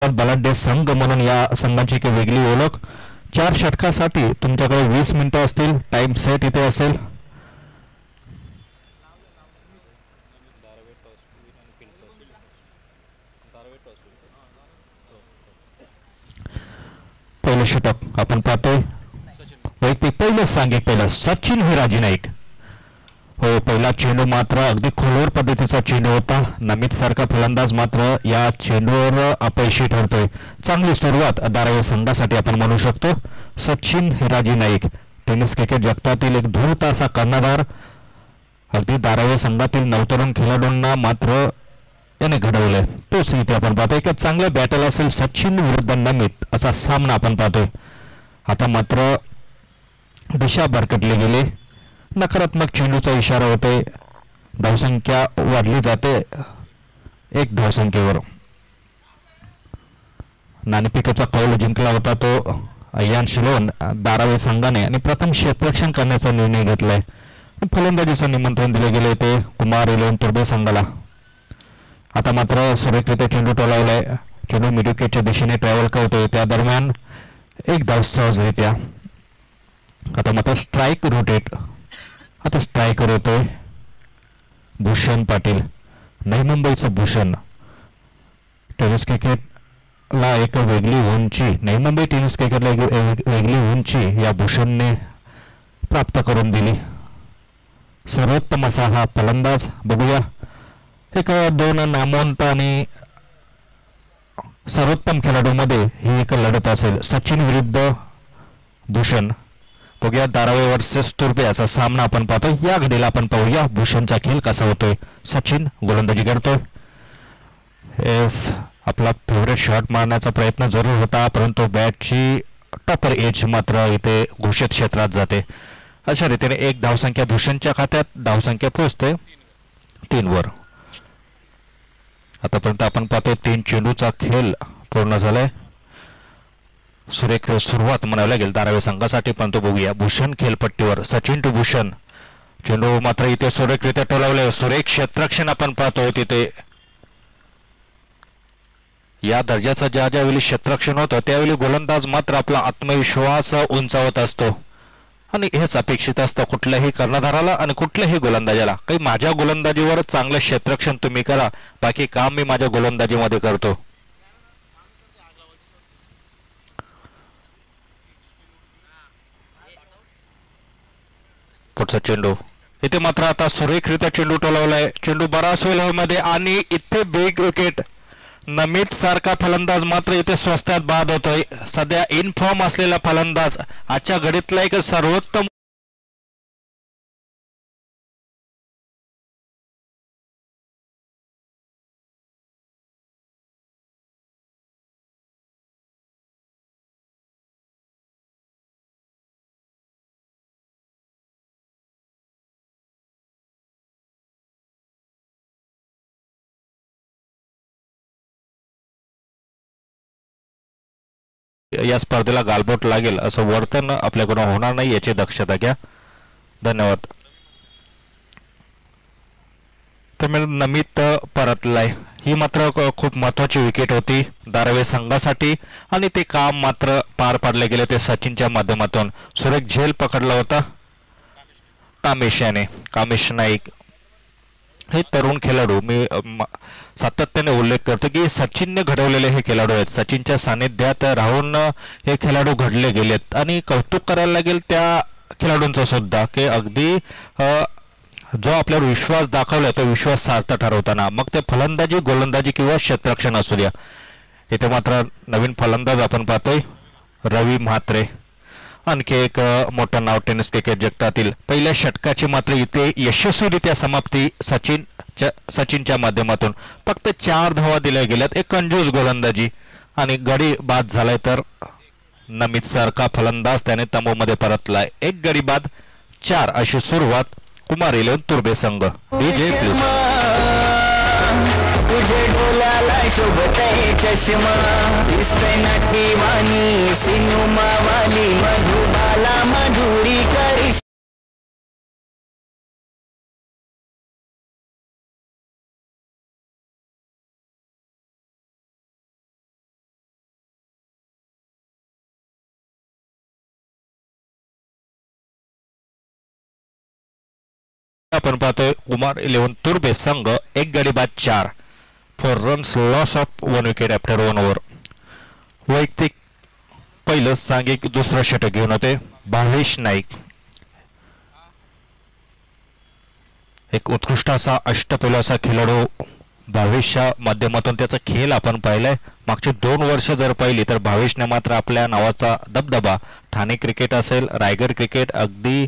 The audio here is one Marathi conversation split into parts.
बलाढ्य संघ म्हणून या संघाची एक वेगळी ओळख. 4 षटकासाठी तुमच्याकडे 20 मिनिटं असतील. टाइम सेट इथे असेल. पहिलं षटक आपण पाहतोय. वैयक्तिक पहिलं सांघिक पहिलं सचिन हिराजी नाईक. हो, पहिला चेंडू मात्र अगदी खोलवर पद्धतीचा चेंडू होता. नमित सारखा फलंदाज मात्र या चेंडूवर अपयशी ठरतोय. चांगली सुरुवात धारावी संघासाठी आपण म्हणू शकतो. सचिन हिराजी नाईक टेनिस क्रिकेट जगतातील एक धूर्त असा कर्णधार. अगदी धारावी संघातील नवतरुण खेळाडूंना मात्र याने घडवलंय. तोच इथे आपण पाहतोय. एक चांगलं बॅटल असेल सचिन विरुद्ध नमित असा सामना आपण पाहतोय. आता मात्र दिशा भरकटली गेली. नकारात्मक चेंडूचा इशारा होतोय. धावसंख्या वाढली जाते 1 धावसंख्येवर. नाणेफेकीचा कौल जिंकला होता तो अय्यान शिलोन धारावी संघाने आणि प्रथम क्षेत्ररक्षण करण्याचा निर्णय घेतलाय. फलंदाजीचं निमंत्रण दिले गेले ते कुमार इलेवन तुर्बे संघाला. आता मात्र सुरेखरित्या चेंडू टोलावलाय. चेंडू मिडविकेटच्या दिशेने ट्रॅव्हल करतोय. त्या दरम्यान 1 धाव सहजरित्या. आता मात्र स्ट्राईक रोटेट. आता स्ट्रायकर होतोय भूषण पाटील. नवी मुंबईचं भूषण. टेनिस क्रिकेटला एक वेगळी उंची, नवी मुंबई टेनिस क्रिकेटला एक वेगळी उंची या भूषणने प्राप्त करून दिली. सर्वोत्तम असा हा फलंदाज. बघूया एक 2 नामवंत आणि सर्वोत्तम खेळाडूमध्ये ही एक लढत असेल. सचिन विरुद्ध भूषण. बघूया धारावी वर्सेस तुर्बे असा सामना आपण पाहतोय. या घडीला आपण पाहूया भूषणचा खेळ कसा होतोय. सचिन गोलंदाजी करतोय. आपला फेवरेट शॉट मारण्याचा प्रयत्न जरूर होता, परंतु बॅटची टॉपर एज मात्र इथे घोषित क्षेत्रात जाते. अशा रीतीने 1 धावसंख्या भूषणच्या खात्यात. धावसंख्या पोहोचते 3 वर. आतापर्यंत आपण पाहतोय 3 चेंडूचा खेळ पूर्ण झालाय. सुरेख सुरुवात म्हणावी लागेल धारावी संघासाठी, परंतु बघूया भूषण खेळपट्टीवर. सचिन टू भूषण. चेंडू मात्र इथे सुरेखरित्या टोलावले. सुरेख क्षेत्ररक्षण आपण पाहतोय तिथे. या दर्जाचं ज्यावेळी क्षेत्ररक्षण होतं त्यावेळी गोलंदाज मात्र आपला आत्मविश्वास उंचावत असतो आणि हेच अपेक्षित असतं कुठल्याही कर्णधाराला आणि कुठल्याही गोलंदाजाला. काही माझ्या गोलंदाजीवर चांगलं क्षेत्ररक्षण तुम्ही करा, बाकी काम मी माझ्या गोलंदाजीमध्ये करतो. पुढचा चेंडू इथे मात्र आता सुरेखरित्या चेंडू टोलावलाय. चेंडू बराच होईल हवेमध्ये आणि इथे बिग विकेट. नमित सारखा फलंदाज मात्र इथे स्वस्तात बाद होतोय. सध्या इन फॉर्म असलेला फलंदाज, आजच्या घडीतला एक सर्वोत्तम या स्पर्धेला गालबोट लागेल असं वर्तन आपल्याकडून होणार नाही याची दक्षता घ्या. धन्यवाद. त्यामुळे नमित परतलाय. ही मात्र खूप महत्वाची विकेट होती धारावी संघासाठी आणि ते काम मात्र पार पाडले गेले ते सचिनच्या माध्यमातून. सुरेख झेल पकडला होता कामेश नाईक. हे तरुण खेळाडू मी सातत्याने उल्लेख करतो की सचिनने घडवलेले हे खेळाडू आहेत. सचिनच्या सानिध्यात राहून हे खेळाडू घडले गेलेत आणि कौतुक करायला लागेल त्या खेळाडूंचं सुद्धा की अगदी जो आपल्यावर विश्वास दाखवला तो विश्वास सार्थ ठरवताना, मग ते फलंदाजी, गोलंदाजी किंवा क्षेत्ररक्षण असू द्या. इथे मात्र नवीन फलंदाज आपण पाहतोय रवी म्हात्रे. आणखी एक मोठं नाव टेनिस क्रिकेट जगतातील. पहिल्या षटकाची मात्र इथे यशस्वीरित्या समाप्ती सचिनच्या माध्यमातून. फक्त 4 धावा दिल्या गेल्यात. एक कंजूस गोलंदाजी आणि गडी बाद झालाय तर नमित सारखा फलंदाज त्याने तंबूमध्ये परतलाय. 1 गडी बाद 4 अशी सुरुवात कुमार इलेवन तुर्बे संघ. DJ please. तुझे डोलाला शोभत है चष्मा, इस पे नटी वानी सिनुमा वाली मधुबाला मधुरी करिश. आपण पाहतोय कुमार 11 तुर्बे संघ 1 गडी बाद 4 for runs loss of 1 wicket after 1 over. वैयक्तिक पहिलं सांघिक दुसरं षटक घेऊन होते भावेश नाईक. एक उत्कृष्ट असा अष्टपैलू असा खेळाडू भावेशच्या माध्यमातून त्याचा खेळ आपण पाहिलाय. मागची 2 वर्ष जर पाहिली तर भावेशने मात्र आपल्या नावाचा दबदबा ठाणे क्रिकेट असेल रायगड क्रिकेट अगदी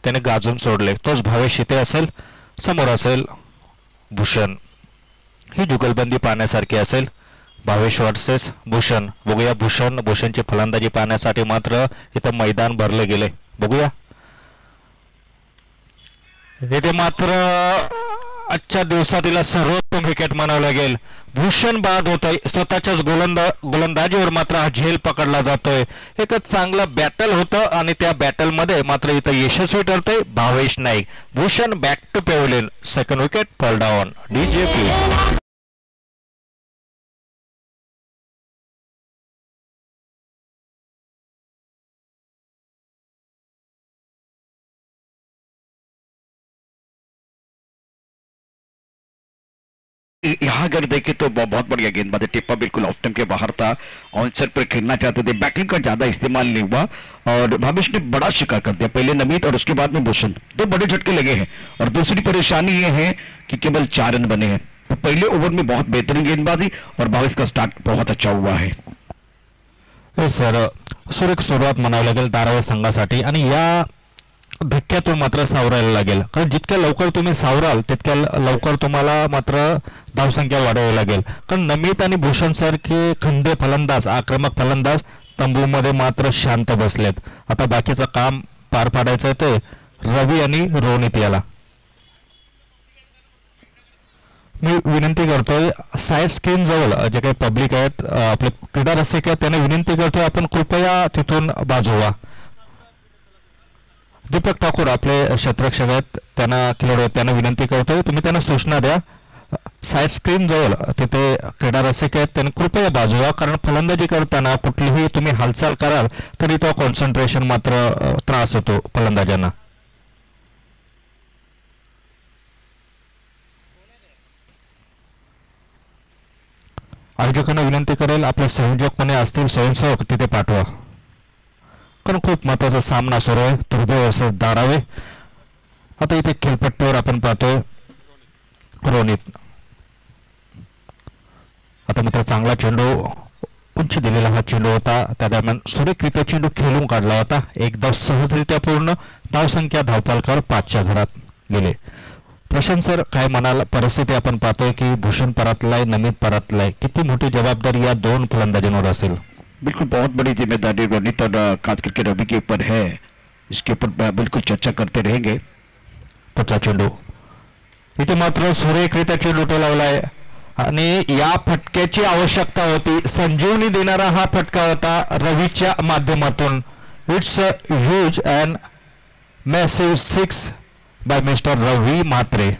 त्याने गाजून सोडले. तोच भावेश इथे असेल, समोर असेल भूषण. ही जुगलबंदी पाहण्यासारखी असेल. भावेश वर्सेस भूषण. बघूया भूषणची फलंदाजी पाहण्यासाठी मात्र इथं मैदान भरले गेले. बघूया इथे मात्र आजच्या दिवसातील सर्वोत्तम विकेट म्हणावं लागेल. भूषण बाद होत आहे. स्वतःच्याच गोलंदाजीवर मात्र हा झेल पकडला जातोय. एक चांगला बॅटल होतं आणि त्या बॅटलमध्ये मात्र इथं यशस्वी ठरतोय Bhavesh Naik. Bhushan back to pavilion. Second wicket fall down. DJ please. यहाँ अगर देखें तो बहुत बढ़िया गेंदबाज. टिप्पा बिल्कुल ऑफ टाइम के बाहर था. ऑनसेट पर खेलना चाहते थे. बैटिंग का ज्यादा इस्तेमाल नहीं हुआ और भावेश ने बड़ा शिकार कर दिया. पहले नमित और उसके बाद में भूषण. 2 बड़े झटके लगे हैं और दूसरी परेशानी ये है कि केवल 4 रन बने हैं. तो पहले ओवर में बहुत बेहतरीन गेंदबाजी और भावेश का स्टार्ट बहुत अच्छा हुआ है. सर सुरेख सुरुवात म्हणावी लागेल धारावी संघासाठी आणि या धक्क्यातून मात्र सावरायला लागेल. कारण जितक्या लवकर तुम्ही सावराल तितक्या लवकर तुम्हाला मात्र धावसंख्या वाढवावी लागेल. कारण नमित आणि भूषण सारखे खंदे फलंदाज आक्रमक फलंदाज तंबूमध्ये मात्र शांत बसलेत. आता बाकीचं काम पार पाडायचं ते रवी आणि रोनित याला. मी विनंती करतोय साईड स्क्रीन जवळ जे काही पब्लिक आहेत आपले क्रीडा रसिक आहेत त्यांना विनंती करतोय आपण कृपया तिथून बाजू व्हा. दीपक ठाकूर आपले क्षेत्ररक्षक आहेत त्यांना खेळाडू त्यांना विनंती करतोय तुम्ही त्यांना सूचना द्या. साईड स्क्रीन जवळ तिथे क्रीडा रसिक आहेत त्यांनी कृपया बाजू व्हा. कारण फलंदाजी करताना कुठलीही तुम्ही हालचाल कराल तरी तो कॉन्सन्ट्रेशन मात्र त्रास होतो फलंदाजांना. आयोजकांना विनंती करेल आपले संयोजकपणे असतील स्वयंसेवक तिथे पाठवा. कारण खूप महत्वाचा सामना सुरू आहे तुर्बे वर्सेस धारावे. आता इथे खेळपट्टीवर आपण पाहतोय रोनित. आता मात्र चांगला चेंडू उंच दिलेला हा चेंडू होता. त्या दरम्यान सुरेखरित्या चेंडू खेळून काढला होता. एकदा सहजरित्या पूर्ण धावसंख्या धावपालकावर 5च्या घरात गेले. प्रशांत सर काय म्हणाल. परिस्थिती आपण पाहतोय की भूषण परतलाय नमित परतलाय. किती मोठी जबाबदारी या 2 फलंदाजांवर असेल. बिल्कुल बहुत बड़ी जिम्मेदारी रोनित और खास करके रवि के ऊपर है. इसके ऊपर बिल्कुल चर्चा करते रहेंगे. पुढचा चेंडू इथे मात्र सुरेखरित्या चेंडू टोलावलाय आणि या फटक्याची आवश्यकता होती. संजीवनी देणारा हा फटका होता रवीच्या माध्यमातून. It's a huge and massive 6 by mister Ravi Mhatre.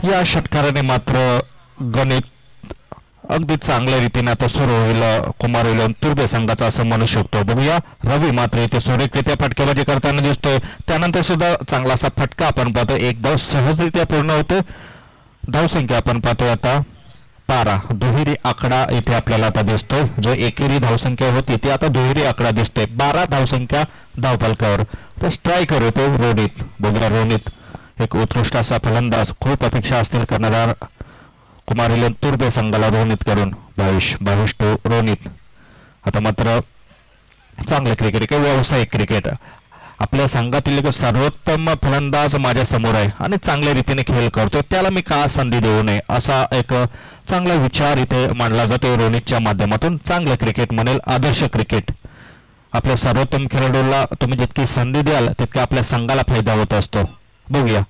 या षटकाराने मात्र गणित अगदी चांगल्या रीतीने आता सुरू होईल कुमार 11 तुर्बे संघाचा असं म्हणू शकतो. बघूया रवी मात्र इथे सुरेखरित्या फटकेबाजी करताना दिसतोय. त्यानंतर सुद्धा चांगला असा फटका आपण पाहतो. एक धाव सहजरित्या पूर्ण होते. धावसंख्या आपण पाहतोय आता 12. दुहेरी आकडा इथे आपल्याला आता दिसतोय. जो एकेरी धावसंख्या होती ती आता दुहेरी आकडा दिसतोय. 12 धावसंख्या धावपालकावर. तर स्ट्रायकर होतो रोनित. बघूया रोनित एक उत्कृष्ट असा फलंदाज. खूप अपेक्षा असतील कर्णधार कुमार 11 तुर्बे संघाला रोनित करून. भावेश टू रोनित. आता मात्र चांगले क्रिकेट किंवा व्यावसायिक क्रिकेट आपल्या संघातील एक सर्वोत्तम फलंदाज माझ्या समोर आहे आणि चांगल्या रीतीने खेळ करतोय. त्याला मी का संधी देऊ नये असा एक चांगला विचार इथे मांडला जातो रोनितच्या माध्यमातून. चांगलं क्रिकेट म्हणेल आदर्श क्रिकेट. आपल्या सर्वोत्तम खेळाडूला तुम्ही जितकी संधी द्याल तितका आपल्या संघाला फायदा होत असतो. बघूया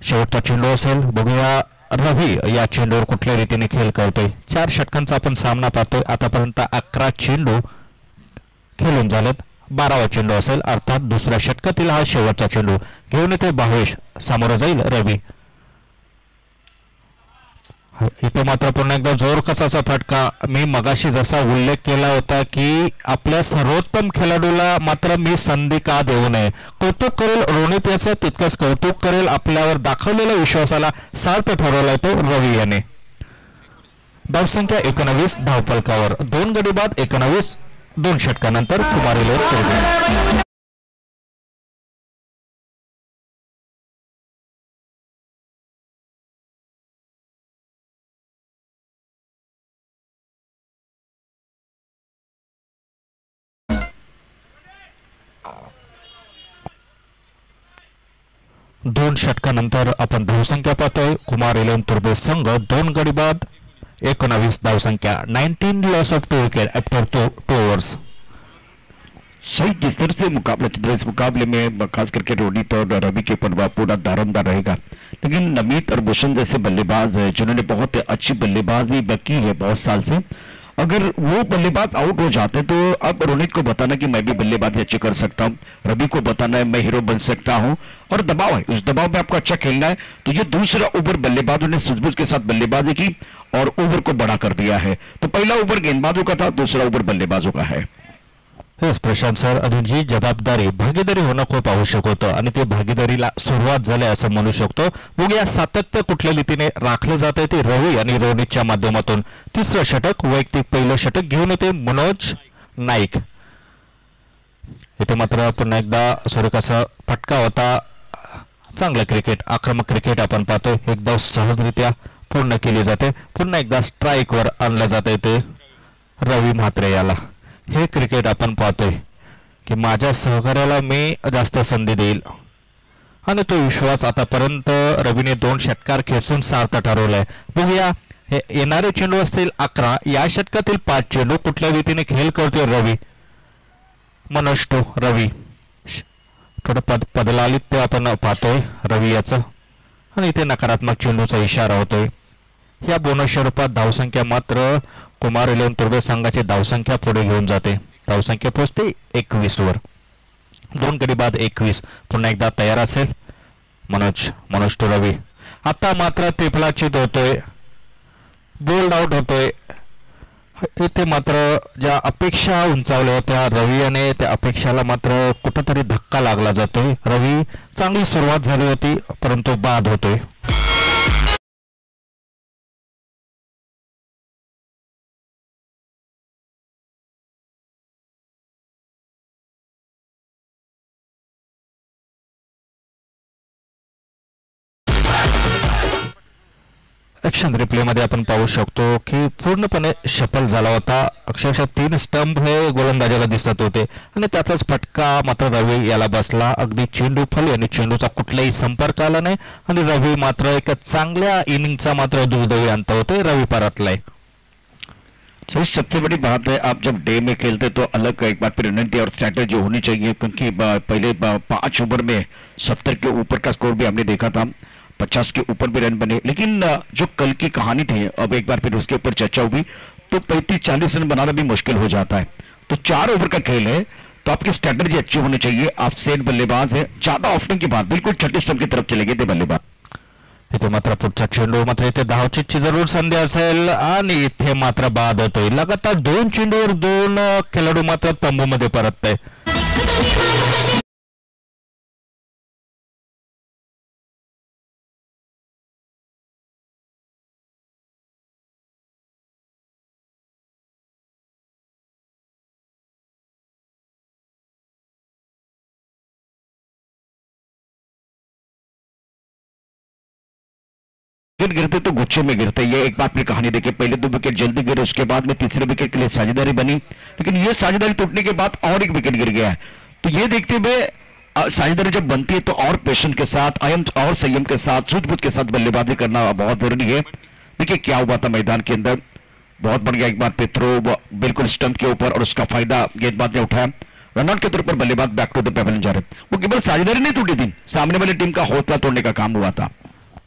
शेवटचा चेंडू असेल. बघूया रवी या चेंडूवर कुठल्या रीतीने खेळ करतोय. 4 षटकांचा आपण सामना पाहतोय. आतापर्यंत 11 चेंडू खेळून झालेत. 12वा चेंडू असेल, अर्थात दुसऱ्या षटकातील हा शेवटचा चेंडू. घेऊन येते भावेश, सामोरं जाईल रवी. इथे मात्र पुन्हा एकदा जोर कसाचा फटका. मी मगाशी जसा उल्लेख केला होता की आपल्या सर्वोत्तम खेळाडूला मात्र मी संधी का देऊ नये. कौतुक करेल रोनित याचं, तितकंच कौतुक करेल आपल्यावर दाखवलेल्या विश्वासाला सार्थ ठरवलाय तो रवी याने. धावसंख्या 19 धावफलकावर, 2 गडी बाद 19, 2 षटकानंतर कुमारीले तुर्बे. दोन षटकानंतर आपण धावसंख्या पाहतोय. कुमार इलेवन तुर्बे संघ 2 गडी बाद 19 धावसंख्या. 19 loss of 2 wicket after 2 overs. सही जिस तरह से मुकाबला चल रहा है, इस मुकाबले में खास करके रोनित और रवि के ऊपर पूरा दारोमदार रहेगा. लेकिन नमित और भूषण जैसे बल्लेबाज है जिन्होंने बहुत अच्छी बल्लेबाजी की है बहुत साल से, अगर वो बल्लेबाज आउट हो जाते तो अब रोनित को बताना कि मैं भी बल्लेबाजी अच्छी कर सकता हूं, रवि को बताना है मैं हीरो बन सकता हूं, और दबाव है, उस दबाव में आपको अच्छा खेलना है. तो ये दूसरा ओवर बल्लेबाजों ने सूझबूझ के साथ बल्लेबाजी की और ओवर को बड़ा कर दिया है. तो पहला ओवर गेंदबाजों का था, दूसरा ओवर बल्लेबाजों का है. हेच प्रशांत सर, अजूनची जबाबदारी भागीदारी होणं खूप आवश्यक होतं आणि ते भागीदारीला सुरुवात झाली असं म्हणू शकतो. बघूया सातत्य कुठल्या रीतीने राखलं जाते ते रवी आणि रोनितच्या माध्यमातून. तिसरं षटक, वैयक्तिक पहिलं षटक घेऊन येते मनोज नाईक. इथे मात्र पुन्हा एकदा सुरेखाचा फटका होता. चांगलं क्रिकेट, आक्रमक क्रिकेट आपण पाहतोय. एकदा सहजरित्या पूर्ण केली जाते, पुन्हा एकदा स्ट्राईकवर आणलं जाते ते रवी म्हात्रे याला. हे क्रिकेट आपण पाहतोय की माझ्या सहकार्याला मी जास्त संधी देईल आणि तो विश्वास आतापर्यंत रवीने 2 षटकार खेचून सार्थ ठरवलाय. बघूया हे येणारे चेंडू असतील 11, या षटकातील 5 चेंडू कुठल्या रीतीने खेळ करतोय रवी. मनोज टू रवी, थोडं पदलालित्य आपण पाहतोय रवी याचं, आणि इथे नकारात्मक चेंडूचा इशारा होतोय. या बोनस स्वरूपात धावसंख्या मात्र कुमार इलेवन तुर्बे संघाची धावसंख्या पुढे घेऊन जाते. धावसंख्या पोहोचते 21 वर. 2 गडी बाद 21. पुन्हा एकदा तयार असेल मनोज टू रवी. आता मात्र त्रिफलाचीत होतोय, बोल्ड आउट होतोय. इथे मात्र ज्या अपेक्षा उंचावल्या होत्या रवी याने, त्या अपेक्षाला मात्र कुठंतरी धक्का लागला जातोय. रवी चांगली सुरुवात झाली होती परंतु बाद होतोय. ॲक्शन रिप्लेमध्ये आपण पाहू शकतो की पूर्णपणे शफल झाला होता. अक्षरशः 3 स्टंप हे गोलंदाजाला दिसत होते आणि त्याचाच फटका मात्र रवी याला बसला. अगदी चेंडू फल आणि चेंडूचा कुठलाही संपर्क आला नाही आणि रवी मात्र एक चांगल्या इनिंगचा मात्र दुर्दैवी अंत होतोय. रवी परतलाय. सर सबसे बड़ी बात है, आप जब डे में खेलते तो अलग एक बात रणनीति और स्ट्रैटेजी होनी चाहिए, क्योंकि पहले 5 ओवर में 70 के ऊपर का स्कोर भी हमने देखा था, 50 के ऊपर भी रन बने. लेकिन जो कल की कहानी थी, अब एक बार फिर उसके ऊपर चर्चा हुई, तो 35-40 रन बनाना भी मुश्किल हो जाता है. तो 4 ओवर का खेल है, तो आपकी स्ट्रैटेजी अच्छी होनी चाहिए. आप सेट बल्लेबाज है, ज्यादा ऑप्शन के बाद बिल्कुल छठी स्टंप की तरफ चले गए थे बल्लेबाज. इथे मात्र पुढचा चेंडू मात्र इथे धावचीची जरूर संधी असेल आणि इथे मात्र बाद होतोय. लगातार 2 चेंडूवर 2 खेळाडू मात्र तंबूमध्ये परतताय. विकेट गिरते तो गुच्छे में गिरते. ये एक बात की कहानी देखिए, पहले 2 विकेट जल्दी गिरे, उसके बाद में तीसरे विकेट के लिए साझेदारी बनी, लेकिन ये साझेदारी टूटने के बाद और एक विकेट गिर गया है. तो ये देखते हुए साझेदारी जब बनती है तो और पेशेंस के साथ, और संयम के साथ, सूझबूझ के साथ बल्लेबाजी करना बहुत जरूरी है. देखिए क्या हुआ था मैदान के अंदर, बहुत बढ़िया एक बार पे थ्रो बिल्कुल स्टंप के ऊपर और उसका फायदा गेंदबाज ने उठाया. रनआउट के तौर पर बल्लेबाज बैक टू द पेवेलियन जा रहे. वो केवल साझेदारी नहीं टूटी थी, सामने वाली टीम का हौसला तोड़ने का काम हुआ था.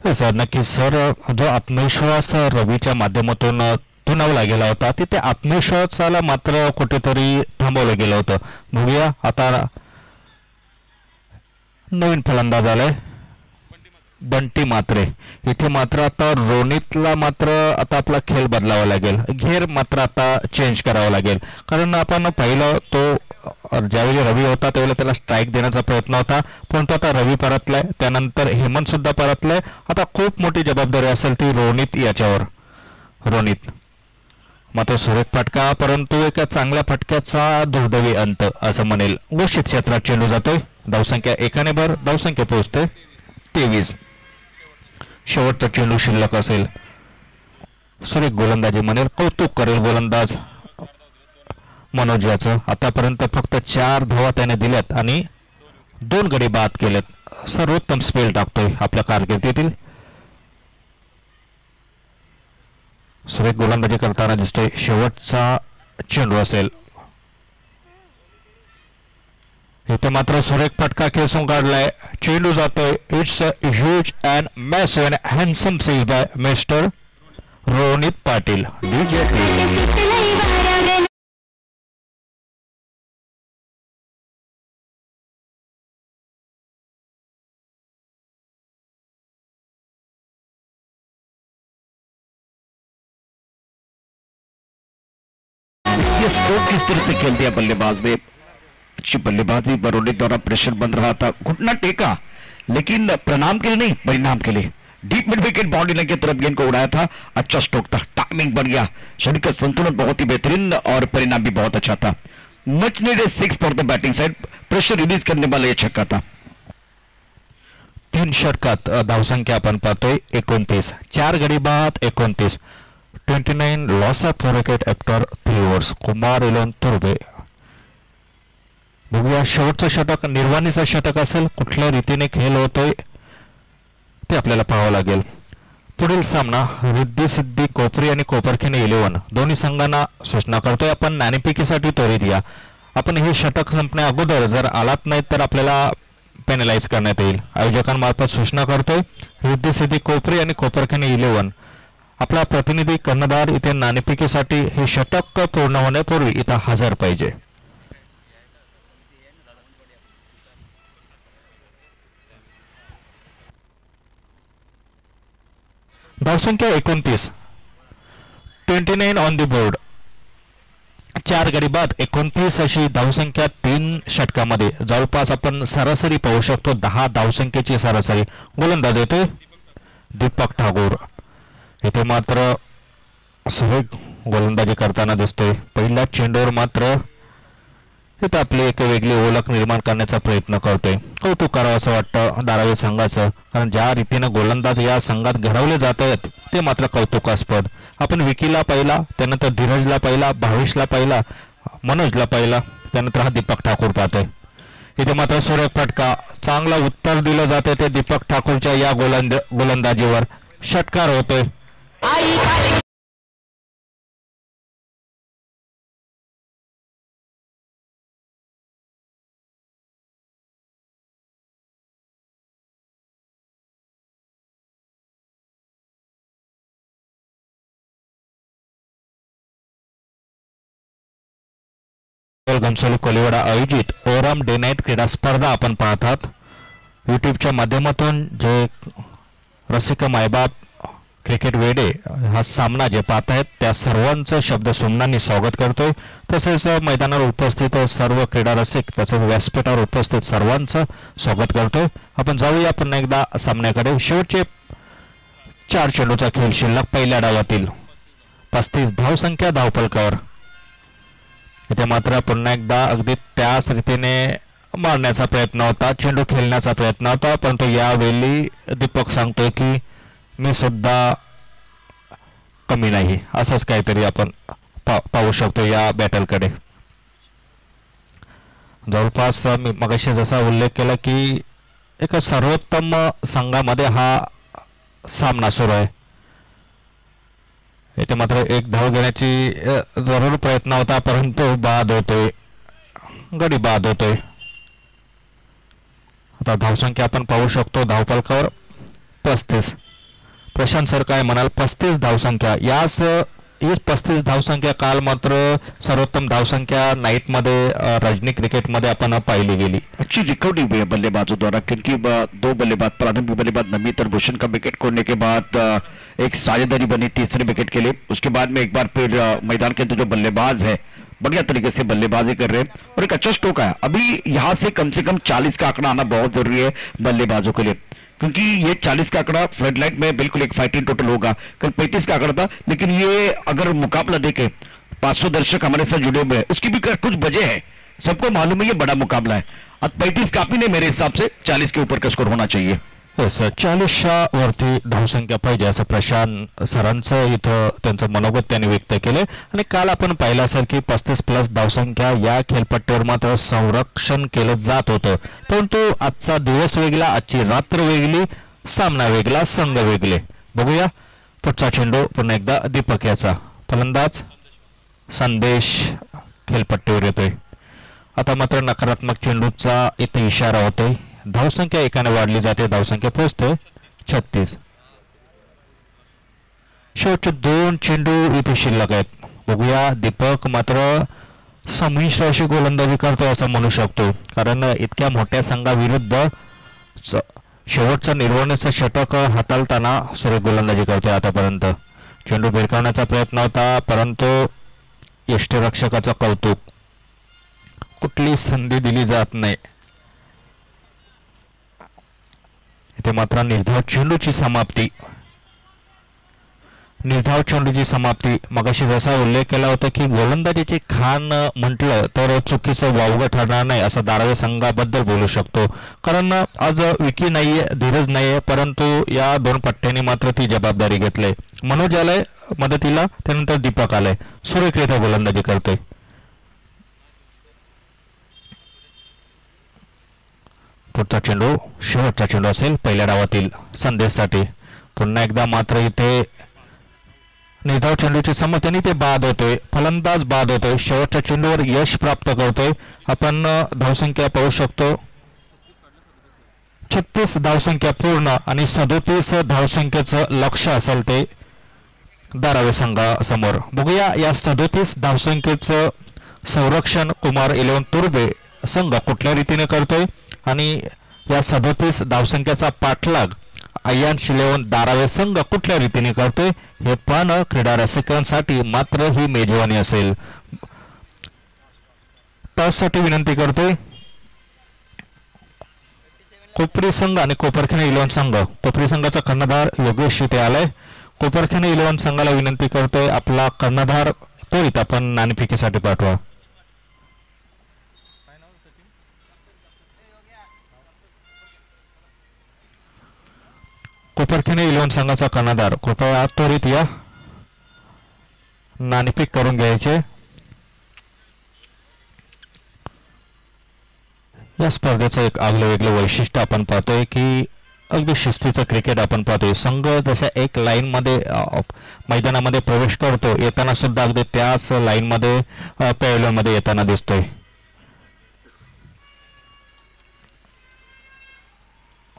सर नक्कीच सर, जो आत्मविश्वास रवीच्या माध्यमातून तो खुणावला गेला होता तिथे आत्मविश्वासाला मात्र कुठेतरी थांबवलं गेलं होतं. बघूया आता नवीन फलंदाज आलाय बंटी मात्रे. इथे मात्र आता रोनितला मात्र आता आपला खेळ बदलावा लागेल, घेर मात्र आता चेंज करावा लागेल. कारण आपण पाहिलं तो ज्यावेळी रवी होता त्यावेळेला त्याला स्ट्राईक देण्याचा प्रयत्न होता, परंतु आता रवी परतलाय, त्यानंतर हेमंत सुद्धा परतलाय. आता खूप मोठी जबाबदारी असेल ती रोनित याच्यावर. रोनित मात्र सुरेख फटका, परंतु एका चांगल्या फटक्याचा दुर्दैवी अंत असं म्हणेल. घोषित क्षेत्रात चेंडू जातोय, धावसंख्या 1 भर, धावसंख्या पोहोचते 23. शेवटचा चेंडू शिल्लक असेल. सुरेख गोलंदाजी म्हणेल, कौतुक करेल गोलंदाज मनोज याचं. आतापर्यंत फक्त 4 धावा त्याने दिल्यात आणि 2 गडी बाद केलेत. सर्वोत्तम स्पेल टाकतोय आपल्या कारकिर्दीतील. सुरेख गोलंदाजी करताना दिसतोय. शेवटचा चेंडू असेल. इथे मात्र सुरेख फटका खेचून काढलाय, चेंडू जातोय. It's a huge and massive and handsome सीज बाय मिस्टर रोनित पाटील. ये स्ट्रोक किस तरह से खेल दिया बल्लेबाज ने. अच्छी बल्लेबाजी, रोनित द्वारा प्रेशर बन रहा था, घुटना टेका लेकिन प्रणाम के लिए नहीं, परिणाम के लिए. Deep mid wicket boundary line की तरफ गेंद को उड़ाया था. अच्छा स्ट्रोक था, टाइमिंग बन गया, शरीर का संतुलन बहुत ही बेहतरीन और परिणाम भी बहुत अच्छा था. Much needed 6 for the batting side. Pressure release करने वाला यह छक्का था. 3 षटकात धावसंख्या आपण पाहतोय 29, 4 गडी बाद 29. 29 loss of wicket after 3 overs. Kumar Ilon Turbe. बघूया शेवटचं षटक निर्वाणीचं षटक असेल, कुठल्या रीतीने खेळ होतोय ते आपल्याला पाहावं लागेल. पुढील सामना रिद्धी सिद्धी कोपरी आणि कोपरखेने 11 दोन्ही संघांना सूचना करतोय आपण नाणेफेकीसाठी त्वरित या. आपण हे षटक संपण्या अगोदर जर आलात नाही तर आपल्याला पेनलाइज करण्यात येईल. आयोजकांमार्फत सूचना करतोय रिद्धी सिद्धी कोपरी आणि कोपरखेने 11. आपला प्रतिनिधी कर्णधार इथे नाणेफेकीसाठी हे षटक पूर्ण होण्यापूर्वी इथं हजर पाहिजे. धावसंख्या 29, 29 ऑन द बोर्ड. 4 गडी बाद 29 अशी धावसंख्या 3 षटकामध्ये. जवळपास आपण सरासरी पाहू शकतो 10 धावसंख्येची सरासरी. गोलंदाज येतोय दीपक ठाकूर. इथे मात्र सुरेख गोलंदाजी करताना दिसतोय. पहिल्या चेंडूवर मात्र इथे आपली एक वेगळी ओळख निर्माण करण्याचा प्रयत्न करतोय. कौतुक करावं असं वाटतं धारावी संघाचं, कारण ज्या रीतीने गोलंदाज या संघात घडवले जात आहेत ते मात्र कौतुकास्पद. आपण विकीला पाहिला, त्यानंतर धीरजला पाहिला, भावेशला पाहिला, मनोजला पाहिला, त्यानंतर हा दीपक ठाकूर पाहतोय. इथे मात्र सुरेख फटका, चांगला उत्तर दिलं जाते ते दीपक ठाकूरच्या या गोलंदाजीवर. षटकार होतोय. घनसोली कोलिवाडा आयोजित ओरम डे नाईट क्रीडा स्पर्धा आपण पाहतात यूट्यूबच्या माध्यमातून. जे रसिक मायबाप क्रिकेट वेडे हा सामना जे पाहत आहेत त्या सर्वांचं शब्द सुमनांनी स्वागत करतोय. तसेच मैदानावर उपस्थित सर्व क्रीडा रसिक तसेच व्यासपीठावर उपस्थित सर्वांचं स्वागत करतोय. आपण जाऊया पुन्हा एकदा सामन्याकडे. शेवटचे 4 चेंडूचा खेळ शिल्लक. पहिल्या डावातील 35 धावसंख्या धावफलकावर. इथे मात्र पुन्हा एकदा अगदी त्याच रीतीने मारण्याचा प्रयत्न होता, चेंडू खेळण्याचा प्रयत्न होता, परंतु यावेळी दीपक सांगतोय की मी सुद्धा कमी नाही. असंच काहीतरी आपण पाहू शकतो या बॅटलकडे. जवळपास मी मगाशी जसा उल्लेख केला की एका सर्वोत्तम संघामध्ये हा सामना सुरू आहे. इथे मात्र एक धाव घेण्याची जरूर प्रयत्न होता, परंतु बाद होतोय, गडी बाद होतोय. आता धावसंख्या आपण पाहू शकतो धावफलकावर 35. प्रशांत सर काय म्हणाल? 35 धावसंख्या. याच ही 35 धावसंख्या काल मात्र सर्वोत्तम धावसंख्या नाईटमध्ये रजनी क्रिकेटमध्ये आपण पाहिली गेली. अच्छी रिकवरी हुई है बल्लेबाजों द्वारा, क्योंकि दो बल्लेबाज, प्रारंभिक बल्लेबाज नमित और भूषण का विकेट खोने के बाद एक साझेदारी बनी तीसरे विकेट के लिए. उसके बाद में एक बार फिर मैदान के अंदर जो बल्लेबाज है बढ़िया तरीके से बल्लेबाजी कर रहे हैं और एक अच्छा स्ट्रोक आया. अभी यहाँ से कम 40 का आंकड़ा आना बहुत जरूरी है बल्लेबाजों के लिए, क्योंकि ये 40 का आंकड़ा फ्लड लाइट में बिल्कुल एक फाइटिंग टोटल होगा. कल 35 का आंकड़ा था, लेकिन ये अगर मुकाबला देखे 500 दर्शक हमारे साथ जुड़े हुए हैं, उसकी भी कुछ वजह है. सबको मालूम है ये बड़ा मुकाबला है. अब 35 काफी नहीं, मेरे हिसाब से 40 के ऊपर का स्कोर होना चाहिए. हो सर, 40च्या वरती धावसंख्या पाहिजे असं प्रशांत सरांचं इथं त्यांचं मनोगत त्यांनी व्यक्त केले. आणि काल आपण पाहिलं असेल की 35+ धावसंख्या या खेळपट्टीवर मात्र संरक्षण केलं जात होतं, परंतु आजचा दिवस वेगळा, आजची रात्र वेगळी, सामना वेगळा, संघ वेगळे. बघूया पुढचा चेंडू पुन्हा एकदा दीपक याचा. फलंदाज संदेश खेळपट्टीवर येतोय. आता मात्र नकारात्मक चेंडूचा इथे इशारा होतोय. धावसंख्या एकाने वाढली जाते, धावसंख्या पोहोचते 36. शेवटचे 2 चेंडू इथे शिल्लक आहेत. बघूया दीपक मात्र संमिश्र अशी गोलंदाजी करतो असं म्हणू शकतो, कारण इतक्या मोठ्या संघाविरुद्ध शेवटचा निर्वहणाचा षटक हाताळताना सुरेख गोलंदाजी करतोय. आतापर्यंत चेंडू भिरकावण्याचा प्रयत्न होता, परंतु यष्टीरक्षकाचं कौतुक, कुठली संधी दिली जात नाही. इथे मात्र निर्धाव चेंडूची समाप्ती. मगाशी जसा उल्लेख केला होता की गोलंदाजीची खान म्हटलं तर चुकीचं वावगं ठरणार नाही असं दारावे संघाबद्दल बोलू शकतो, कारण आज विकी नाहीये, धीरज नाहीये, परंतु या 2 पट्ट्यांनी मात्र ती जबाबदारी घेतली. मनोज आलाय मदतीला, त्यानंतर दीपक आलाय, सुरेखरित्या गोलंदाजी करतोय. पुढचा चेंडू शेवटचा चेंडू असेल पहिल्या डावातील संदेशसाठी. पुन्हा एकदा मात्र इथे निर्धाव चेंडूची समर्थनी ते बाद होतोय, फलंदाज बाद होतोय, शेवटच्या चेंडूवर यश प्राप्त करतोय. आपण धावसंख्या पाहू शकतो 36 धावसंख्या पूर्ण आणि 37 धावसंख्येचं लक्ष असेल ते दारावे संघासमोर. बघूया या 37 धावसंख्येचं संरक्षण कुमार 11 तुर्बे संघ कुठल्या रीतीने करतोय आणि या 37 धावसंख्येचा पाठलाग अय्यांश 11 दारावे संघ कुठल्या रीतीने करतोय हे पण क्रीडा रसिकांसाठी मात्र ही मेजवानी असेल. टॉससाठी विनंती करतोय कोपरी संघ आणि कोपरखिने 11 संघ. कोपरी संघाचा कर्णधार योगेश इथे आलाय. कोपरखिने 11 संघाला विनंती करतोय आपला कर्णधार त्वरित आपण नाणेफेकीसाठी पाठवा. कोपरखिने 11 संघाचा कर्णधार कृपया त्वरित या, नाणेफेक करून घ्यायचे. या स्पर्धेचं एक आगलं वेगळं वैशिष्ट्य आपण पाहतोय की अगदी शिस्तीचं क्रिकेट आपण पाहतोय. संघ जशा एक लाईन मध्ये मैदानामध्ये प्रवेश करतो, येताना सुद्धा अगदी त्याच लाईन मध्ये पॅव्हलियन मध्ये येताना दिसतोय.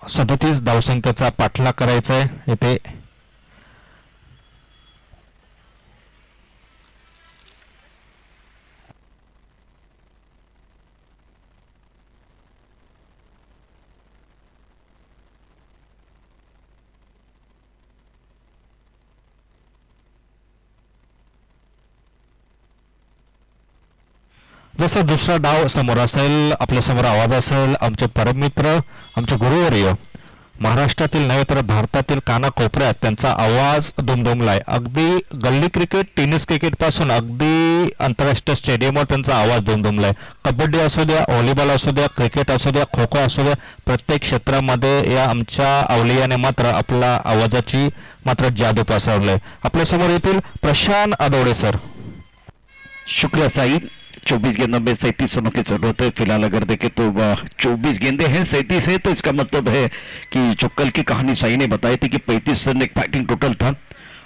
सदतीस धावसंख्येचा पाठलाग करायचा आहे इथे. जसा दुसरा डाव समोर असेल, आपल्या समोर आवाज असेल, आमचे परममित्र, आमचे गुरुवर्य, महाराष्ट्रातील नव्हे तर भारतातील कानाकोपऱ्यात त्यांचा आवाज दुमदुमलाय. अगदी गल्ली क्रिकेट, टेनिस क्रिकेट पासून अगदी आंतरराष्ट्रीय स्टेडियमवर त्यांचा आवाज दुमदुमलाय. कबड्डी असू द्या, व्हॉलीबॉल असू द्या, क्रिकेट असू द्या, खो खो असू द्या, प्रत्येक क्षेत्रामध्ये या आमच्या अवलियाने मात्र आपला आवाजाची मात्र जादू पसरलाय. आपल्या समोर येतील प्रशांत अदौड़े सर. शुक्रिया साईद. 24 गेंदों में 37 रनों की जरूरत है फिलहाल. अगर देखें तो 24 गेंदे हैं, 37 है, तो इसका मतलब है कि जो कल की कहानी साई ने बताई थी कि 35 रन एक फाइटिंग टोटल था,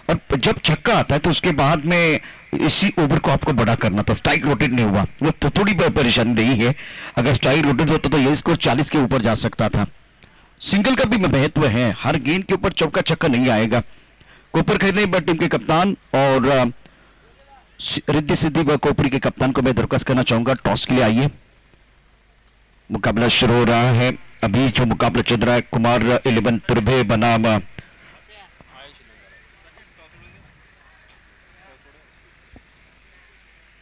और जब छक्का आता है तो उसके बाद में इसी ओवर को आपको बड़ा करना था. स्ट्राइक रोटेट नहीं हुआ, वो तो थोड़ी परेशानी रही है. अगर स्ट्राइक रोटेट होता तो ये स्कोर 40 के ऊपर जा सकता था. सिंगल का भी महत्व है, हर गेंद के ऊपर चौका छक्का नहीं आएगा. कोपरखैरने टीम के कप्तान और रिद्धि सिद्धि व कोपरी के कप्तान को मैं दरख्वास्त करना चाहूंगा, टॉस के लिए आइए। मुकाबला शुरू हो रहा है। अभी जो मुकाबला चल रहा है कुमार 11 तुर्भे बनाम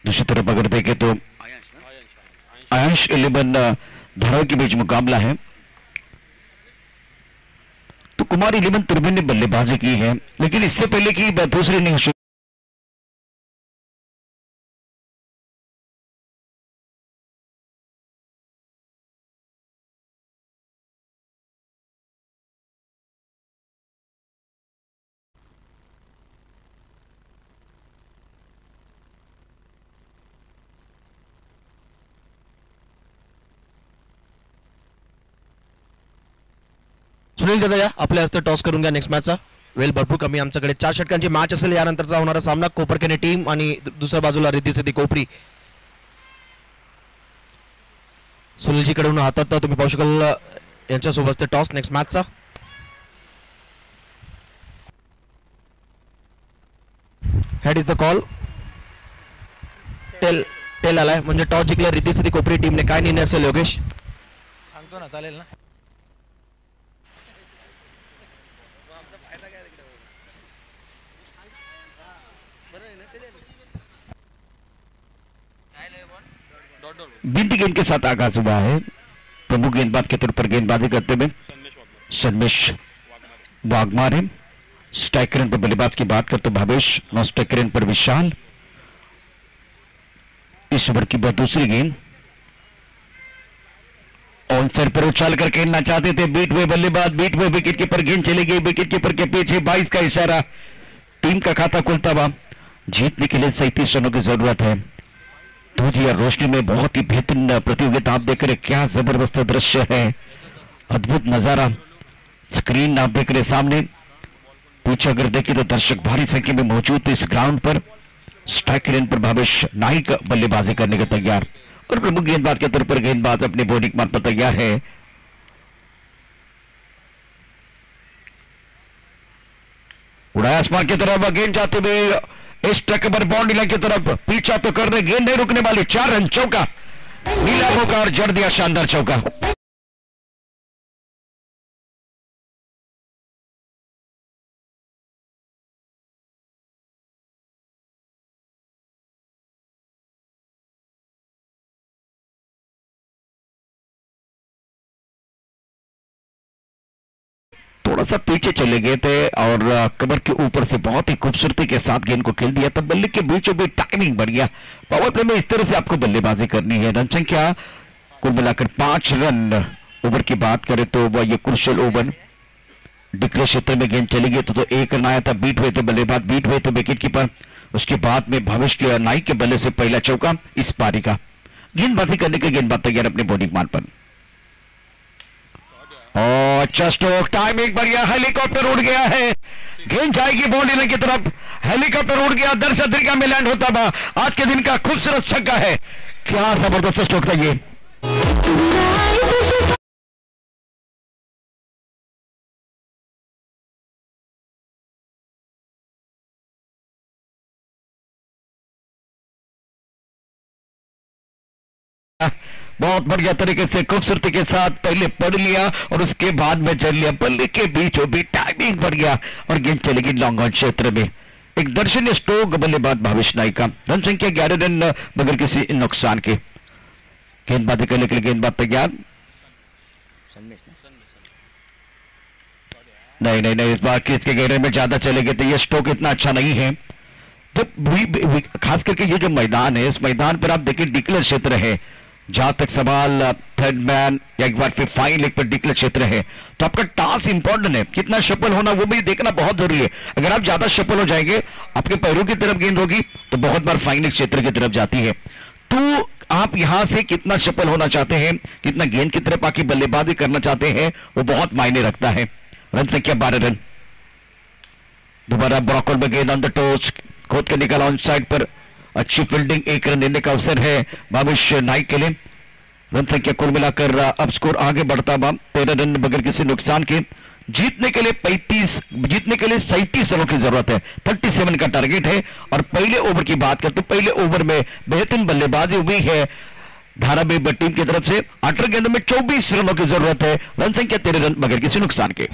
दूसरी तरफ अगर देखें तो आयांश 11 धाराव के बीच मुकाबला है। तो कुमार 11 तुर्भे ने बल्लेबाजी की है, लेकिन इससे पहले की दूसरी इनिंग्स सुनील दादा या आपल्या हस्ते टॉस करून घ्या नेक्स्ट मॅचचा. वेळ भरपूर कमी आमच्याकडे 4 षटकांची मॅच असेल. यानंतरचा होणारा सामना कोपरखेने टीम आणि दुसऱ्या बाजूला रिद्धी सिद्धी कोपरी. सुनीलजी कडून हातात तुम्ही पाहू शकाल यांच्यासोबत टॉस नेक्स्ट मॅचचा. Head is the call. Tail आलाय म्हणजे टॉस जिंकला रिद्धी सिद्धी कोपरी टीमने. काय निर्णय असेल योगेश? सांगतो ना, चालेल ना. बिंदी गेंद के साथ आगाज हुआ है. प्रमुख गेंदबाज के तौर पर गेंदबाजी करते हुए संदेश वाघमार है. स्ट्राइकर पर बल्लेबाज की बात करते भावेश, नौ स्ट्राइकर पर विशाल. इस ओवर की दूसरी गेंद ऑन साइड पर उछाल कर खेलना चाहते थे बीट हुए बल्लेबाज, बीट हुए विकेट कीपर. गेंद चली गई विकेट कीपर के पीछे. 22 का इशारा. टीम का खाता खुलता हुआ. जीतने के लिए 37 रनों की जरूरत है. दूध या रोशनी में बहुत ही बेहतरीन प्रतियोगिता आप देख रहे. क्या जबरदस्त दृश्य है, अद्भुत नजारा. स्क्रीन आप देख रहे सामने. पीछे अगर देखें तो दर्शक भारी संख्या में मौजूद इस ग्राउंड पर. स्ट्राइक रेंज पर भावेश नाइक बल्लेबाजी करने के तैयार और प्रमुख गेंदबाज के तौर पर गेंदबाज अपने बॉडी मार पर तैयार है. उड़ाया आसमान की तरफ. गेंद जाते हुए इस ट्रक पर बाउंड्री लाइन की तरफ. पीछा तो कर रहे, गेंद नहीं रुकने वाली. 4 रन चौका. नीला मौका और जड़ दिया शानदार चौका. थोड़ा सा पीछे चले गए थे और कवर के ऊपर से बहुत ही खूबसूरती के साथ गेंद को खेल दिया. तब बल्ले के बीचों बीच टाइमिंग बढ़ गया. पावर प्ले में इस तरह से आपको बल्लेबाजी करनी है. रन संख्या कुल मिलाकर 5 रन. ओवर की बात करें तो वह ये क्रुशियल ओवर. डिक्लेयर क्षेत्र में गेंद चली गई तो 1 रन आया था. बीट हुए थे बल्लेबाज, बीट हुए थे विकेट कीपर. उसके बाद में भविष्य के नाइक के बल्ले से पहला चौका इस पारी का. गेंदबाजी करने के गेंदबाज तैयार अपने बॉडी मार पर. और चस्टोक टाइमिंग बढ़िया. हेलीकॉप्टर उड़ गया है. गेंद जाएगी बाउंड्री लाइन की तरफ. हेलीकॉप्टर उड़ गया. दर्शक दीर्घा में लैंड होता हुआ आज के दिन का खूबसूरत छक्का है. क्या जबरदस्त स्ट्रोक था ये. बहुत बढ़िया तरीके से खूबसूरती के साथ पहले पढ़ लिया और उसके बाद में चल लिया. बल्ले के बीचों बीच टाइमिंग बढ़ गया और गेंद चलेगी लॉन्ग ऑन क्षेत्र में. एक दर्शनीय स्ट्रोक बल्लेबाज भावेश नाइक का. रन संख्या 11 रन बगैर किसी नुकसान के. गेंदबाजी करने के लिए गेंदबाज तैयार. नहीं नहीं नहीं, इस बार क्रीज के घेरे में ज्यादा चले गए थे. ये स्ट्रोक इतना अच्छा नहीं है. तो खास करके ये जो मैदान है, इस मैदान पर आप देखिए डिक्लेयर क्षेत्र है. जहां तक सवाल थर्ड मैन या एक बार फिर फाइन लेग पर डिक्लेयर क्षेत्र है तो आपका टास्क इंपॉर्टेंट है. कितना शफल होना वो भी देखना बहुत जरूरी है. अगर आप ज्यादा शफल हो जाएंगे, आपके पैरों की तरफ गेंद होगी तो बहुत बार फाइन लेग क्षेत्र की तरफ जाती है. तो आप यहां से कितना शफल होना चाहते हैं, कितना गेंद की तरफ आके बल्लेबाजी करना चाहते हैं, वो बहुत मायने रखता है. रन संख्या 12 रन. दोबारा ब्रॉकआउट में गेंद ऑन द टोच, खोद के निकाला ऑन साइड पर. अच्छी फील्डिंग. 1 रन देने का अवसर है भावेश नाइक के लिए. रन संख्या कुल मिलाकर अब स्कोर आगे बढ़ता हुआ 13 रन बगैर किसी नुकसान के. जीतने के लिए 37 रनों की जरूरत है। 37 का टारगेट है। और पहले ओवर की बात करते, पहले ओवर में बेहतरीन बल्लेबाजी हुई है धारावी टीम की तरफ से। 18 गेंदों में 24 रनों की जरूरत है। रन संख्या 13 रन बगैर किसी नुकसान के।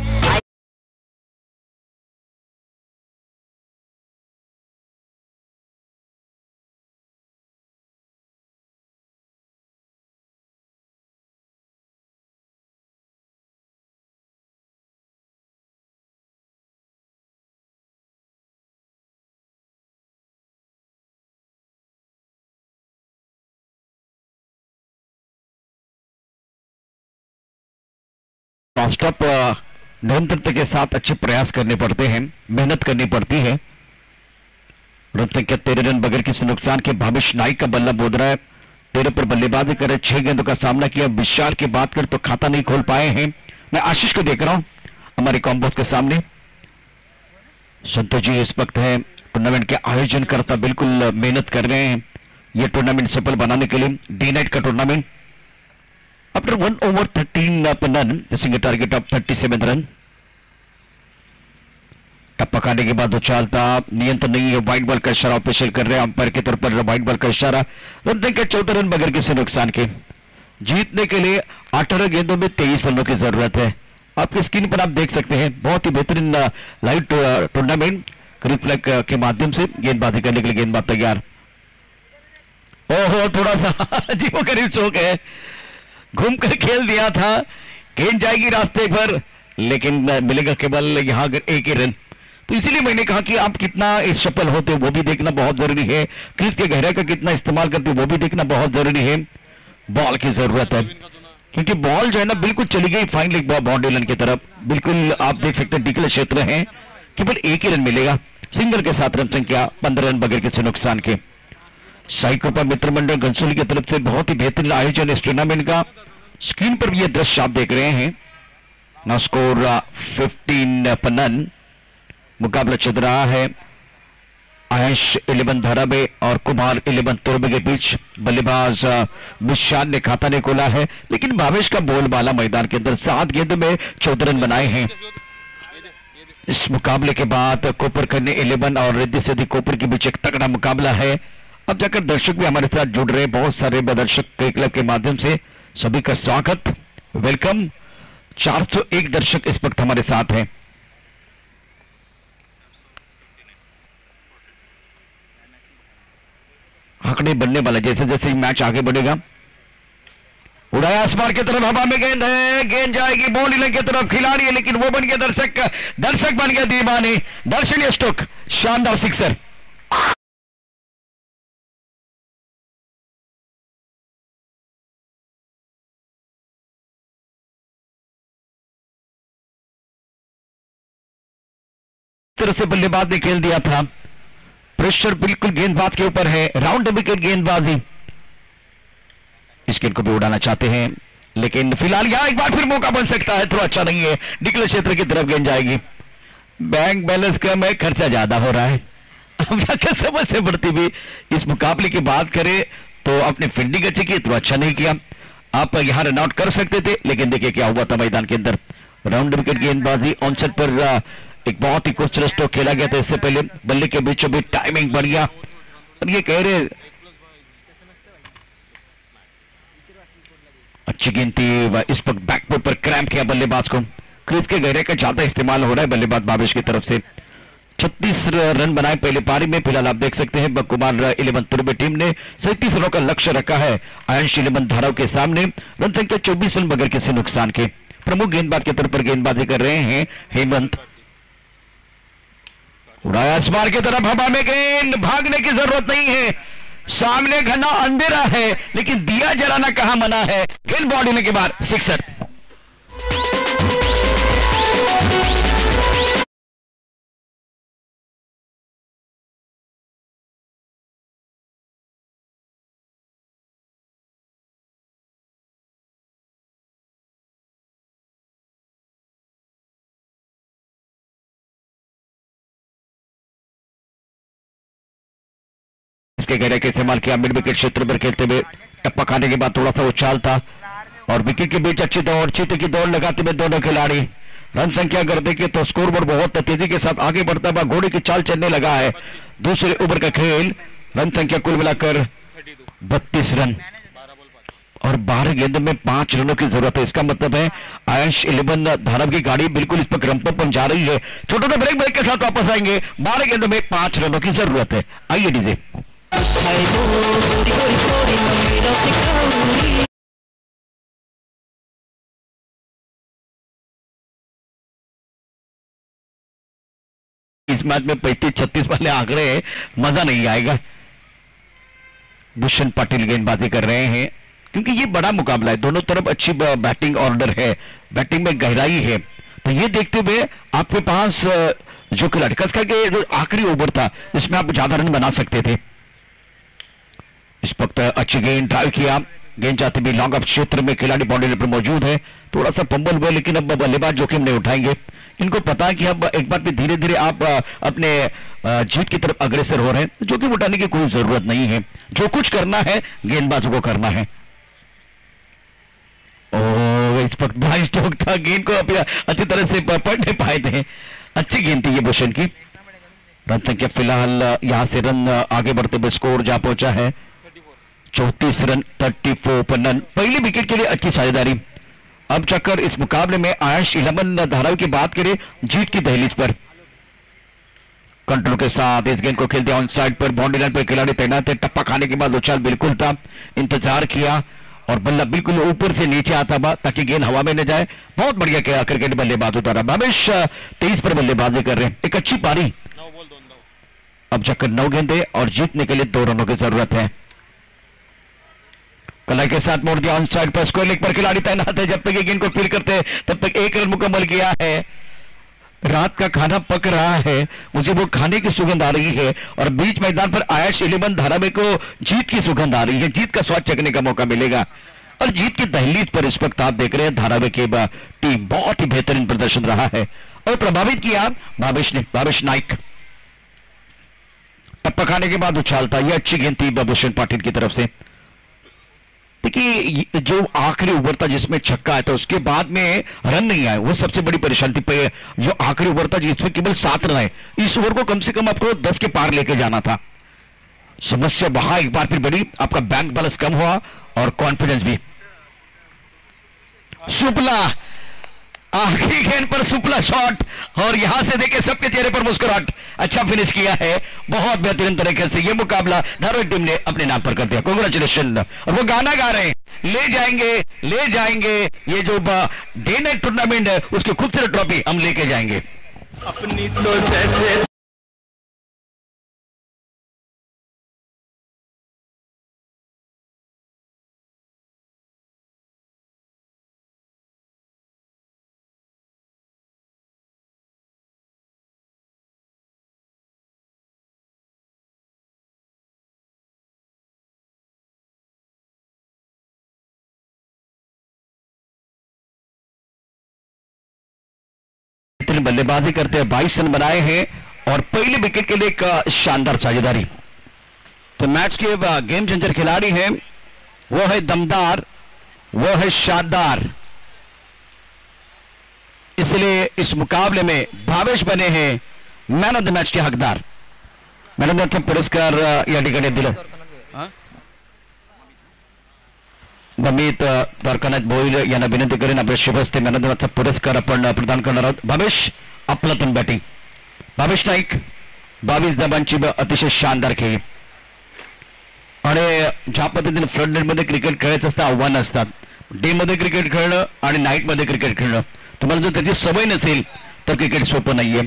स्टॉप निरंतरता के साथ अच्छे प्रयास करने पड़ते हैं, मेहनत करनी पड़ती है। रन संख्या 13 रन बगैर किसी नुकसान के। भावेश नाइक का बल्ला बोध रहा है, 13 पर बल्लेबाजी करे, 6 गेंदों का सामना किया। विशाल की बात कर तो खाता नहीं खोल पाए हैं। मैं आशीष को देख रहा हूं हमारे कॉम्बोस के सामने। संतोष जी इस वक्त है टूर्नामेंट के आयोजन करता, बिल्कुल मेहनत कर रहे हैं यह टूर्नामेंट सफल बनाने के लिए। डे नाइट का tournament. After 1 over 13 run, chasing a target of 37 run. टप्पा खाने के बाद उछालता, नियंत्रण नहीं है। व्हाइट बॉल का इशारा ऑफिशियल कर रहे हैं अंपायर की तरफ पर। व्हाइट बॉल का इशारा। रन संख्या 14 रन बगैर किसी नुकसान के। जीतने के लिए 18 गेंदों में 23 रनों की जरूरत है। आपकी स्क्रीन पर आप देख सकते हैं बहुत ही बेहतरीन लाइव टूर्नामेंट रिफ्लेक्ट के माध्यम से गेंदबाजी करने के लिए गेंदबाज तैयार। ओहो, थोड़ा सा अजीबो गरीब चौक है, घूमकर खेल दिया था। गेंद जाएगी रास्ते पर, लेकिन मिलेगा केवल यहां एक ही रन। तो इसीलिए मैंने कहा कि आप कितना सफल होते हो वो भी देखना बहुत जरूरी है। क्रीज के गहराई का कितना इस्तेमाल करते हो वो भी देखना बहुत जरूरी है। बॉल की जरूरत है क्योंकि बॉल जो है ना बिल्कुल चली गई फाइन लेग बाउंड्री लाइन की तरफ। बिल्कुल आप देख सकते हैं डिक्लेयर क्षेत्र है, केवल एक ही रन मिलेगा सिंगल के साथ। रन संख्या 15 रन बगैर किसी नुकसान के। साई कृपा मित्र मंडल घनसोली की तरफ से बहुत ही बेहतरीन आयोजन इस टूर्नामेंट का। स्क्रीन पर भी यह दृश्य आप देख रहे हैं। ना स्कोर 15 पर नन। मुकाबला चल रहा है आयश 11 धारावे और कुमार 11 तुर्बे के बीच। बल्लेबाज विशाल ने खाता नहीं खोला है, लेकिन भावेश का बोलबाला मैदान के अंदर 7 गेंदों में 14 रन बनाए हैं। इस मुकाबले के बाद कोपर करने 11 और रिद्धि सिद्धि कोपर के बीच एक तगड़ा मुकाबला है। अब जाकर दर्शक भी हमारे साथ जुड़ रहे हैं, बहुत सारे दर्शक क्लब के माध्यम से। सभी का स्वागत, वेलकम। 401 दर्शक इस वक्त हमारे साथ हैं। आंकड़े बनने वाला जैसे जैसे मैच आगे बढ़ेगा। उड़ाया आसमान की तरफ, हवा में गेंद है, गेंद जाएगी बाउंड्री लाइन की तरफ। खिलाड़ी है लेकिन वो बन गया दर्शक बन गया दीवाने। दर्शनीय स्ट्रोक, शानदार सिक्सर। तरह से बल्लेबाज ने खेल दिया था। प्रेशर बिल्कुल गेंदबाज के ऊपर है। राउंड विकेट गेंदबाजी। इस गेंद को भी उड़ाना चाहते हैं, लेकिन फिलहाल यहां एक बार फिर मौका बन सकता है। थोड़ा अच्छा नहीं है। डिक्लेयर क्षेत्र की तरफ गेंद जाएगी। बैंक बैलेंस कम है, खर्चा ज्यादा हो रहा है। अब जाकर समस्या बढ़ती भी। इस मुकाबले की बात करें तो आपने फील्डिंग अच्छी की, तो अच्छा नहीं किया। आप यहां रन आउट कर सकते थे, लेकिन देखिए क्या हुआ था मैदान के अंदर। राउंड विकेट गेंदबाजी। ऑनसेट पर एक बहुत ही खूबसूरत स्ट्रोक खेला गया था। इससे पहले बल्ले के बीचों बीच टाइमिंग बढ़ गया। और ये कह रहे अच्छी गिनती। इस वक्त बैकफुट पर क्रैम्प किया बल्लेबाज को। क्रीज के गहरे का ज्यादा इस्तेमाल हो रहा है बल्लेबाज भावेश की तरफ से। 36 रन बनाए पहले पारी में। फिलहाल आप देख सकते हैं कुमार 11 तुर्बे टीम ने 37 रनों का लक्ष्य रखा है आयंश 11 धाराव के सामने। रन संख्या 24 रन बगैर किसी नुकसान के। प्रमुख गेंदबाज के तौर पर गेंदबाजी कर रहे हैं हेमंत। उड़ाया आसमान की तरफ, हवा में गेंद। भागने की जरूरत नहीं है, सामने घना अंधेरा है, लेकिन दिया जलाना कहां मना है। गेंद बॉडी लेने के बाद सिक्सर। इसके गहरे का इस्तेमाल किया। मिड विकेट क्षेत्र पर खेलते हुए टप्पा खाने के बाद थोड़ा सा उछाल था और विकेट के बीच अच्छी दौड़, चीते की दौड़ लगाते हुए दोनों खिलाड़ी। रन संख्या कर देखे तो स्कोरबोर्ड बहुत तेजी के साथ आगे बढ़ता हुआ घोड़े की चाल चलने लगा है। दूसरे ओवर का खेल, रन संख्या कुल मिलाकर 32 रन और 12 गेंद में 5 रनों की जरूरत है। इसका मतलब है आयश 11 धाराव की गाड़ी बिल्कुल इस पर क्रम पर जा रही है। छोटा सा ब्रेक के साथ वापस आएंगे। 12 गेंद में 5 रनों की जरूरत है। आइए डीजे। इस मैच में 35-36 वाले आंकड़े मजा नहीं आएगा। भूषण पाटिल गेंदबाजी कर रहे हैं क्योंकि ये बड़ा मुकाबला है, दोनों तरफ अच्छी बैटिंग ऑर्डर है, बैटिंग में गहराई है। तो ये देखते हुए आपके पास जो खिलाड़ी खास करके जो आखिरी ओवर था इसमें आप ज्यादा रन बना सकते थे। इस वक्त अच्छी गेंद ड्राइव किया, गेंद जाते भी लॉन्ग ऑफ क्षेत्र में खिलाड़ी बाउंड्री पर मौजूद है। थोड़ा सा फंबल हुआ लेकिन अब बल्लेबाज जोखिम नहीं उठाएंगे। इनको पता है कि अब एक बार भी धीरे धीरे आप अपने जीत की तरफ अग्रसर हो रहे हैं। जोखिम उठाने की कोई जरूरत नहीं है, जो कुछ करना है गेंदबाजों को करना है। और इस वक्त 22 स्ट्रोक था, गेंद को अच्छी तरह से पकड़ नहीं पाए थे। अच्छी गेंद थी ये भूषण की। रन संख्या फिलहाल यहां से रन आगे बढ़ते हुए स्कोर जा पहुंचा है 34 रन 34 पर रन। पहली विकेट के लिए अच्छी साझेदारी। अब चक्कर इस मुकाबले में आयश 11 धारावी की बात करें जीत की दहलीज पर कंट्रोल के साथ इस गेंद को खेलते ऑन साइड पर बाउंड्री लाइन पर खिलाड़ी तैनात है। टप्पा खाने के बाद उछाल बिल्कुल था, इंतजार किया और बल्ला बिल्कुल ऊपर से नीचे आता हुआ ताकि गेंद हवा में न जाए। बहुत बढ़िया क्या क्रिकेट बल्लेबाज होता रहा। भावेश 23 पर बल्लेबाजी कर रहे हैं, एक अच्छी पारी। अब चक्कर 9 गेंदे और जीतने के लिए 2 रनों की जरूरत है। कलाई के साथ मोड़ दिया ऑन साइड पर, स्कोर लेग पर खिलाड़ी तैनात है। जब तक ये गेंद को फील करते हैं तब तक 1 रन मुकम्मल किया है। रात का खाना पक रहा है, मुझे वो खाने की सुगंध आ रही है और बीच मैदान पर आयश 11 धारावी को जीत की सुगंध आ रही है। जीत का स्वाद चखने का मौका मिलेगा और जीत की दहलीज पर इस वक्त आप देख रहे हैं धारावी की टीम बहुत ही बेहतरीन प्रदर्शन रहा है और प्रभावित किया भावेश नाइक। टप्पा खाने के बाद उछालता, यह अच्छी गेंद थी भूषण पाटिल की तरफ से। देखिए जो आखिरी ओवर था जिसमें छक्का आया था उसके बाद में रन नहीं आए, वो सबसे बड़ी परेशानी थी। जो आखिरी ओवर था जिसमें केवल 7 रन आए, इस ओवर को कम से कम आपको 10 के पार लेके जाना था। समस्या वहां एक बार फिर बड़ी, आपका बैंक बैलेंस कम हुआ और कॉन्फिडेंस भी। सुपला आखिरी गेंद पर सुपला शॉट और यहां से देखे सबके चेहरे पर मुस्कुराहट। अच्छा फिनिश किया है, बहुत बेहतरीन तरीके से ये मुकाबला धारावी टीम ने अपने नाम पर कर दिया। कांग्रेचुलेशन। और वो गाना गा रहे हैं, ले जाएंगे ये जो डे नाइट टूर्नामेंट है उसकी खूबसूरत ट्रॉफी हम लेके जाएंगे अपनी तो जैसे बल्लेबाजी करते हैं। 22 रन बनाए हैं और पहले विकेट के लिए एक शानदार साझेदारी। तो मैच के गेम चेंजर खिलाड़ी हैं, वो है दमदार, वो है शानदार। इसलिए इस मुकाबले में भावेश बने हैं मैन ऑफ द मैच के हकदार। मैन ऑफ द मैच पुरस्कार या ठिकाणी दिलं बमीत द्वारकानाथ भोईर यांना विनंती करेन आपल्या शुभ हस्ते मॅन ऑफ द मॅचचा पुरस्कार आपण प्रदान करणार आहोत। भावेश अफलातून बॅटिंग, भावेश नाईक 22 धावांची अतिशय शानदार खेळी आणि ज्या पद्धतीने फ्रंट नेट मध्ये क्रिकेट खेळायचं असतं आव्हान असतात। डे मध्ये क्रिकेट खेळणं आणि नाईट मध्ये क्रिकेट खेळणं, तुम्हाला जर त्याची सवय नसेल तर क्रिकेट सोपं नाहीये।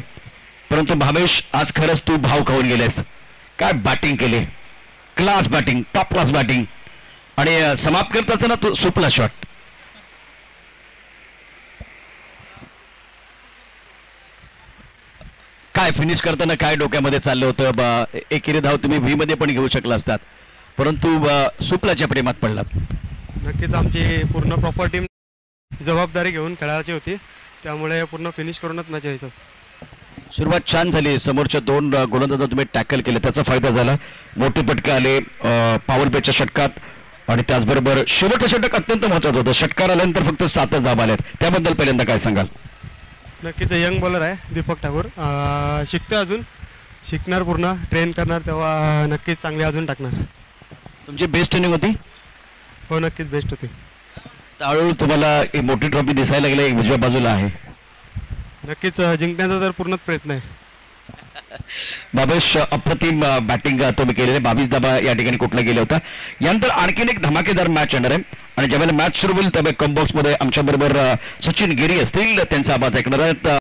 परंतु भावेश आज खरंच तू भाव खाऊन गेलेस, काय बॅटिंग केली, class batting, top class batting आणि समाप्त करत असताना तो सुपला शॉट। काय फिनिश करताना काय डोक्यामध्ये चाललं होतं, एकेरी धाव तुम्ही व्ही मध्ये पण घेऊ शकला असतात परंतु सुपलाच्या प्रेमात पडलात। नक्कीच आमची पूर्ण प्रॉपर टीम जबाबदारी घेऊन खेळायची होती, त्यामुळे पूर्ण फिनिश करूनच मॅच यायचं। सुरुवात छान झाली, समोरच्या 2 गोलंदाजांना तुम्ही टॅकल केले, त्याचा फायदा झाला। मोठे पटके आले पॉवर प्लेच्या षटकात आणि त्याचबरोबर शेवटचं षटक अत्यंत महत्त्वाचं होतं। षटकार आल्यानंतर फक्त 7 धावा आल्यात, त्याबद्दल पहिल्यांदा काय सांगाल? नक्कीच यंग बॉलर आहे दीपक ठाकूर. शिकतो अजून, शिकणार, पूर्ण ट्रेन करणार, तेव्हा नक्कीच चांगले अजून टाकणार. तुमची बेस्ट इनिंग होती. हो नक्कीच बेस्ट होती. हळूहळू तुम्हाला एक मोठी ट्रॉफी दिसायला लागली, एक उजव्या बाजूला आहे. नक्कीच जिंकण्याचा तर पूर्णच प्रयत्न आहे. बाबेश अप्रतिम बॅटिंग तुम्ही केलेले. 22 धावा या ठिकाणी कुठला गेला होता. यानंतर आणखीन एक धमाकेदार मॅच येणार आहे आणि ज्यावेळेला मॅच सुरू होईल त्यावेळेला कमबॉक्समध्ये आमच्याबरोबर सचिन गिरी असतील, त्यांचा आवाज ऐकणार आहेत.